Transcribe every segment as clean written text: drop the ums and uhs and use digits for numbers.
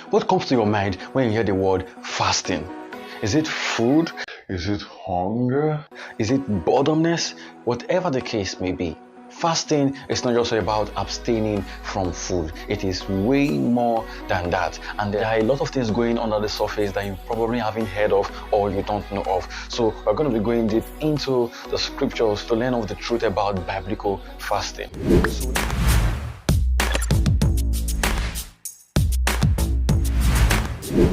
What comes to your mind when you hear the word fasting? Is it food? Is it hunger? Is it boredomness? Whatever the case may be, fasting is not just about abstaining from food. It is way more than that. And there are a lot of things going under the surface that you probably haven't heard of or you don't know of. So we're going to be going deep into the scriptures to learn of the truth about biblical fasting.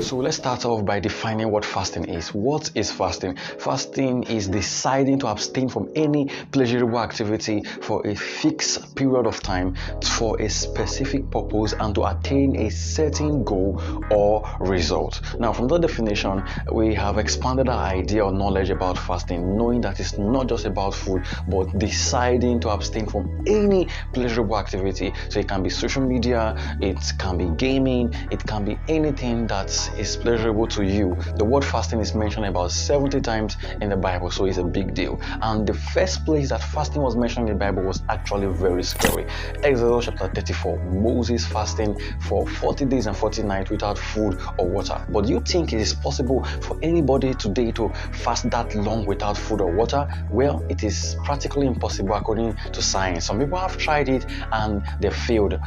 So let's start off by defining what fasting is. What is fasting? Fasting is deciding to abstain from any pleasurable activity for a fixed period of time for a specific purpose and to attain a certain goal or result. Now, from that definition, we have expanded our idea or knowledge about fasting, knowing that it's not just about food, but deciding to abstain from any pleasurable activity. So it can be social media, it can be gaming, it can be anything that is pleasurable to you. The word fasting is mentioned about 70 times in the Bible, so it's a big deal. And the first place that fasting was mentioned in the Bible was actually very scary. Exodus chapter 34, Moses fasting for 40 days and 40 nights without food or water. But do you think it is possible for anybody today to fast that long without food or water? Well, it is practically impossible according to science. Some people have tried it and they failed.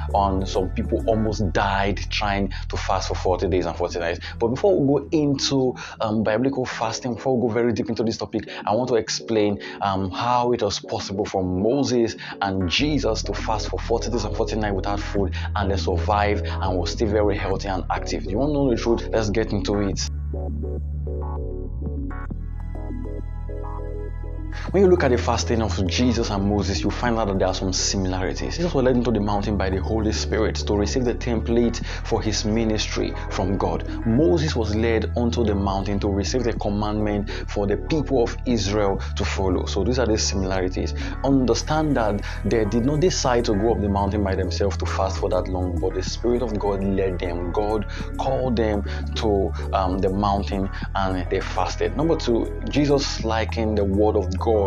Some people almost died trying to fast for 40 days and 40 nights. But before we go into biblical fasting, before we go very deep into this topic, I want to explain how it was possible for Moses and Jesus to fast for 40 days and 40 nights without food, and they survive and were still very healthy and active. You want to know the truth? Let's get into it. When you look at the fasting of Jesus and Moses, you find out that there are some similarities. Jesus was led into the mountain by the Holy Spirit to receive the template for his ministry from God. Moses was led onto the mountain to receive the commandment for the people of Israel to follow. So these are the similarities. Understand that they did not decide to go up the mountain by themselves to fast for that long, but the Spirit of God led them. God called them to the mountain and they fasted. Number two, Jesus likened the word of God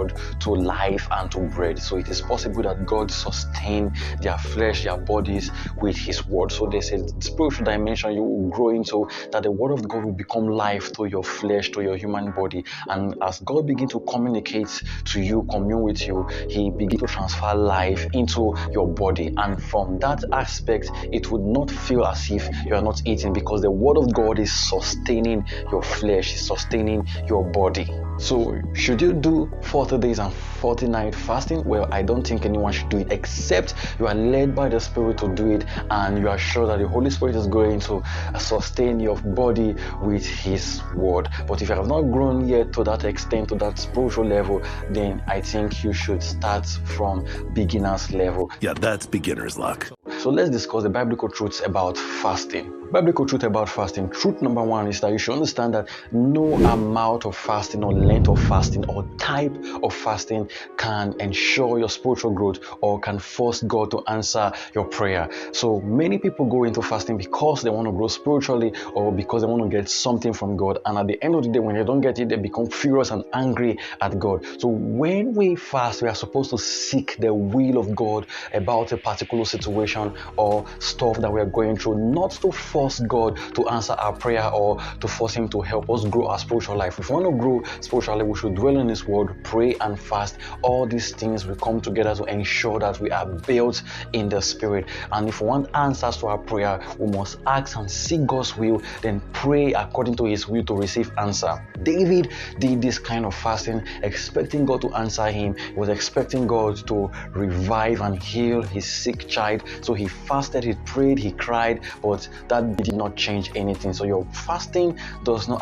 to life and to bread. So it is possible that God sustained their flesh, their bodies with his word. So there's a spiritual dimension you will grow into, that the word of God will become life to your flesh, to your human body. And as God begins to communicate to you, commune with you, he begins to transfer life into your body. And from that aspect, it would not feel as if you are not eating, because the word of God is sustaining your flesh, is sustaining your body. So should you do 40 days and 40 nights fasting? Well, I don't think anyone should do it, except you are led by the Spirit to do it and you are sure that the Holy Spirit is going to sustain your body with his word. But if you have not grown yet to that extent, to that spiritual level, then I think you should start from beginner's level. Yeah, that's beginner's luck. So let's discuss the biblical truths about fasting. Biblical truth about fasting. Truth number one is that you should understand that no amount of fasting or length of fasting or type of fasting can ensure your spiritual growth or can force God to answer your prayer. So many people go into fasting because they want to grow spiritually or because they want to get something from God. And at the end of the day, when they don't get it, they become furious and angry at God. So when we fast, we are supposed to seek the will of God about a particular situation or stuff that we are going through, not to force God to answer our prayer or to force him to help us grow our spiritual life. If we want to grow spiritually, we should dwell in his word, pray and fast. All these things will come together to ensure that we are built in the spirit. And if we want answers to our prayer, we must ask and seek God's will, then pray according to his will to receive answer. David did this kind of fasting, expecting God to answer him. He was expecting God to revive and heal his sick child. So he fasted, he prayed, he cried, but that did not change anything. So your fasting it's not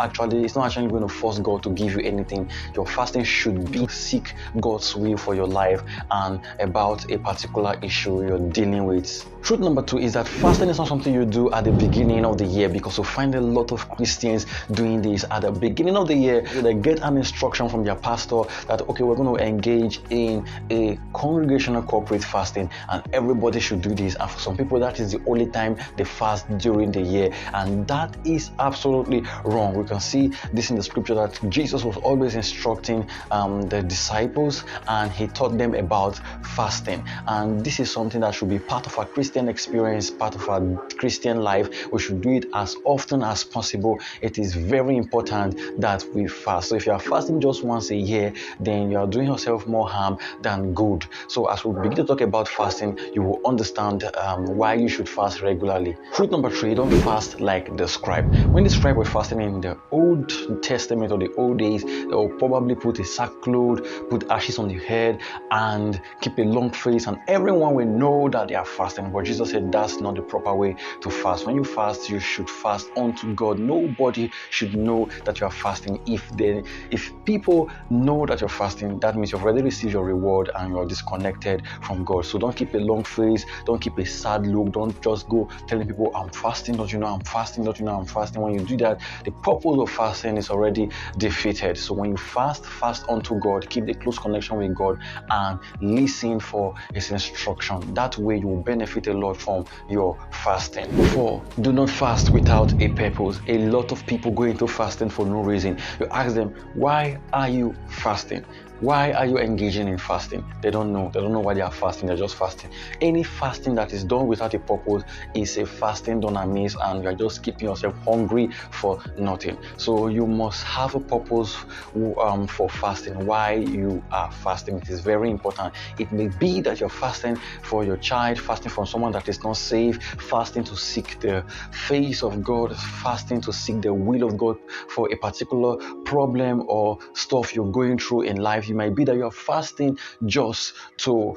actually going to force God to give you anything. Your fasting should be to seek God's will for your life and about a particular issue you're dealing with. Truth number two is that fasting is not something you do at the beginning of the year, because you find a lot of Christians doing this at the beginning of the year. They get an instruction from their pastor that, okay, we're going to engage in a congregational corporate fasting and everybody should do this. And and for some people that is the only time they fast during the year, and that is absolutely wrong. We can see this in the scripture that Jesus was always instructing the disciples, and he taught them about fasting, and this is something that should be part of our Christian experience, part of our Christian life. We should do it as often as possible. It is very important that we fast. So if you are fasting just once a year, then you are doing yourself more harm than good. So as we begin to talk about fasting, you will understand why you should fast regularly. Truth number 3, don't fast like the scribe. When the scribe were fasting in the Old Testament or the old days, they will probably put a sackcloth, put ashes on the head, and keep a long face, and everyone will know that they are fasting. But Jesus said that's not the proper way to fast. When you fast, you should fast unto God. Nobody should know that you are fasting. If people know that you're fasting, that means you've already received your reward and you're disconnected from God. So don't keep a long face, don't keep a sad look, don't just go telling people I'm fasting, don't you know I'm fasting, don't you know I'm fasting. When you do that, the purpose of fasting is already defeated. So when you fast unto God, keep the close connection with God and listen for his instruction. That way you will benefit a lot from your fasting. 4, do not fast without a purpose. A lot of people go into fasting for no reason. You ask them, why are you fasting? Why are you engaging in fasting? They don't know. They don't know why they are fasting. They're just fasting. Any fasting that is done without a purpose is a fasting done amiss, and you're just keeping yourself hungry for nothing. So you must have a purpose for fasting. Why you are fasting, it is very important. It may be that you're fasting for your child, fasting for someone that is not safe, fasting to seek the face of God, fasting to seek the will of God for a particular problem or stuff you're going through in life. It might be that you're fasting just to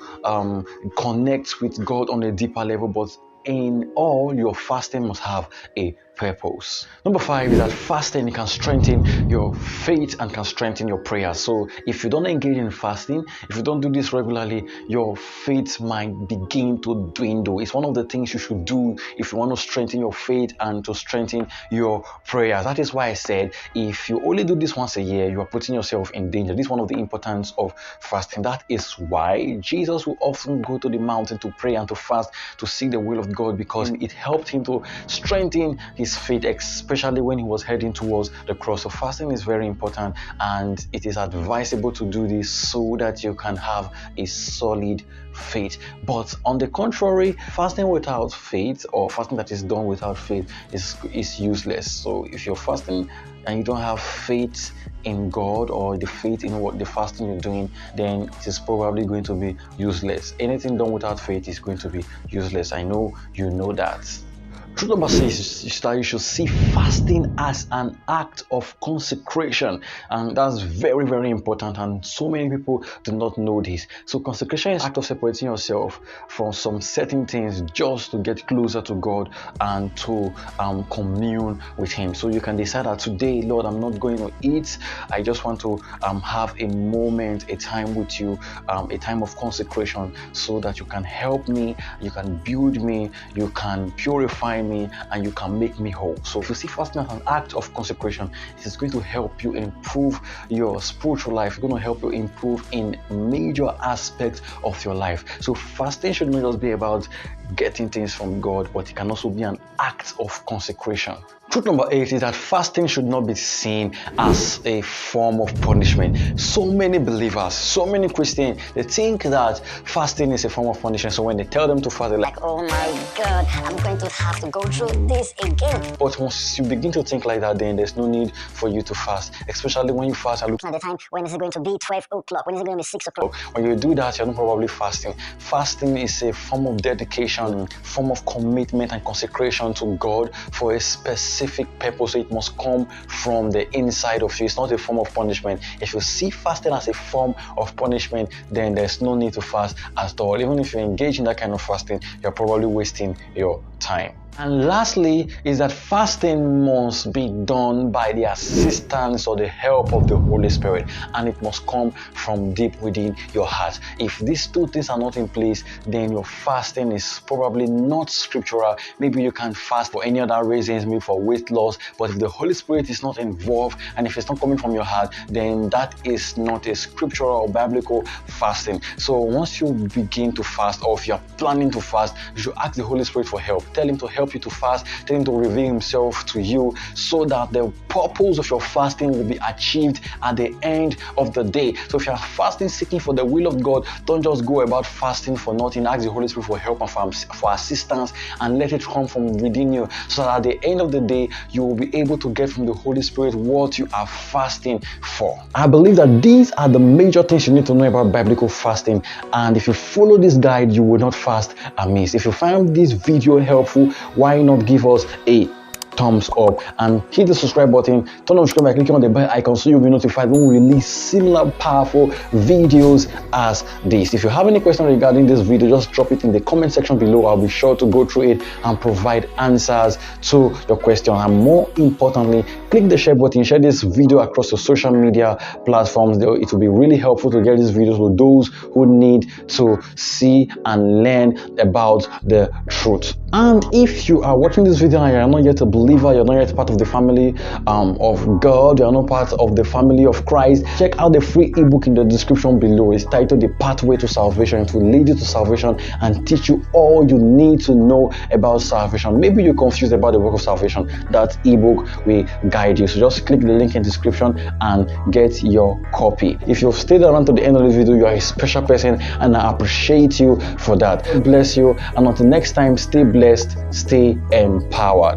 connect with God on a deeper level, but in all, your fasting must have a purpose. Number 5 is that fasting can strengthen your faith and can strengthen your prayers. So if you don't engage in fasting, if you don't do this regularly, your faith might begin to dwindle. It's one of the things you should do if you want to strengthen your faith and to strengthen your prayers. That is why I said if you only do this once a year, you are putting yourself in danger. This is one of the importance of fasting. That is why Jesus will often go to the mountain to pray and to fast, to seek the will of God, because it helped him to strengthen his faith, especially when he was heading towards the cross. So fasting is very important, and it is advisable to do this so that you can have a solid faith. But on the contrary, fasting without faith, or fasting that is done without faith, is useless. So if you're fasting and you don't have faith in God, or the faith in what the fasting you're doing, then it is probably going to be useless. Anything done without faith is going to be useless. I know you know that. Truth number 6 is that you should see fasting as an act of consecration, and that's very, very important, and so many people do not know this. So consecration is an act of separating yourself from some certain things just to get closer to God and to commune with him. So you can decide that today, Lord, I'm not going to eat. I just want to have a moment, a time with you, a time of consecration, so that you can help me, you can build me, you can purify me, and you can make me whole. So if you see fasting as an act of consecration, it is going to help you improve your spiritual life. It's going to help you improve in major aspects of your life. So fasting should not just be about getting things from God, but it can also be an act of consecration. Truth number 8 is that fasting should not be seen as a form of punishment. So many believers, so many Christians, they think that fasting is a form of punishment. So when they tell them to fast, they're like, oh my God, I'm going to have to go through this again. But once you begin to think like that, then there's no need for you to fast. Especially when you fast and look at the time, when is it going to be 12 o'clock? When is it going to be 6 o'clock? When you do that, you're not probably fasting. Fasting is a form of dedication, form of commitment and consecration to God for a specific purpose. So it must come from the inside of you. It's not a form of punishment. If you see fasting as a form of punishment, then there's no need to fast at all. Even if you engage in that kind of fasting, you're probably wasting your time. And lastly is that fasting must be done by the assistance or the help of the Holy Spirit, and it must come from deep within your heart. If these two things are not in place, then your fasting is probably not scriptural. Maybe you can fast for any other reasons, maybe for weight loss, but if the Holy Spirit is not involved and if it's not coming from your heart, then that is not a scriptural or biblical fasting. So once you begin to fast, or if you are planning to fast, you should ask the Holy Spirit for help. Tell him to help you to fast, tell him to reveal himself to you, so that the purpose of your fasting will be achieved at the end of the day. So if you are fasting seeking for the will of God, don't just go about fasting for nothing. Ask the Holy Spirit for help and for assistance, and let it come from within you, so that at the end of the day you will be able to get from the Holy Spirit what you are fasting for. I believe that these are the major things you need to know about biblical fasting, and if you follow this guide, you will not fast amiss. If you find this video helpful, why not give us a thumbs up and hit the subscribe button, turn on the screen by clicking on the bell icon so you'll be notified when we release similar powerful videos as this. If you have any questions regarding this video, just drop it in the comment section below. I'll be sure to go through it and provide answers to your question. And more importantly, click the share button, share this video across your social media platforms. It will be really helpful to get these videos to those who need to see and learn about the truth. And if you are watching this video and you are not yet a believer, you're not yet part of the family of God, you're not part of the family of Christ, check out the free ebook in the description below. It's titled The Pathway to Salvation. It will lead you to salvation and teach you all you need to know about salvation. Maybe you're confused about the work of salvation. That ebook will guide you. So just click the link in the description and get your copy. If you've stayed around to the end of this video, you are a special person, and I appreciate you for that. God bless you, and until next time, stay blessed, stay empowered.